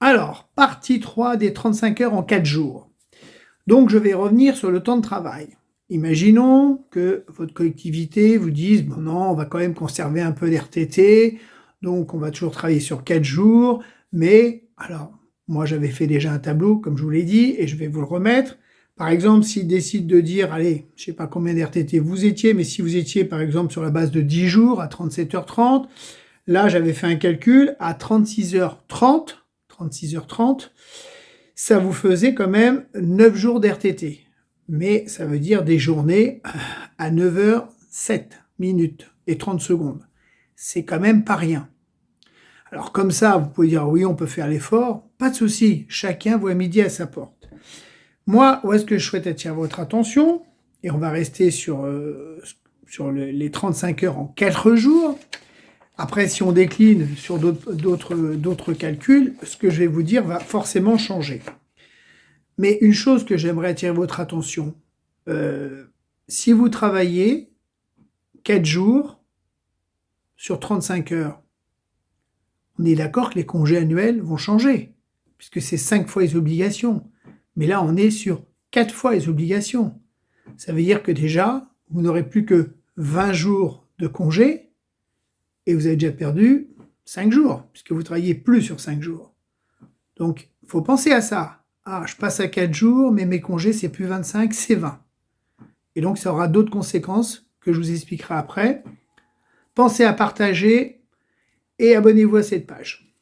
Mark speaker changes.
Speaker 1: Alors, partie 3 des 35 heures en 4 jours. Donc, je vais revenir sur le temps de travail. Imaginons que votre collectivité vous dise, bon non, on va quand même conserver un peu d'RTT, donc on va toujours travailler sur 4 jours, mais alors, moi j'avais fait déjà un tableau, comme je vous l'ai dit, et je vais vous le remettre. Par exemple, s'ils décident de dire, allez, je ne sais pas combien d'RTT vous étiez, mais si vous étiez par exemple sur la base de 10 jours à 37h30, là j'avais fait un calcul, à 36h30, ça vous faisait quand même 9 jours d'RTT. Mais ça veut dire des journées à 9h07 minutes et 30 secondes. C'est quand même pas rien. Alors comme ça, vous pouvez dire oui, on peut faire l'effort. Pas de souci, chacun voit midi à sa porte. Moi, où est-ce que je souhaite attirer votre attention? Et on va rester sur les 35 heures en 4 jours. Après, si on décline sur d'autres calculs, ce que je vais vous dire va forcément changer. Mais une chose que j'aimerais attirer votre attention, si vous travaillez 4 jours sur 35 heures, on est d'accord que les congés annuels vont changer, puisque c'est 5 fois les obligations. Mais là, on est sur 4 fois les obligations. Ça veut dire que déjà, vous n'aurez plus que 20 jours de congés, et vous avez déjà perdu 5 jours, puisque vous ne travaillez plus sur 5 jours. Donc, il faut penser à ça. Ah, je passe à 4 jours, mais mes congés, c'est plus 25, c'est 20. Et donc, ça aura d'autres conséquences que je vous expliquerai après. Pensez à partager et abonnez-vous à cette page.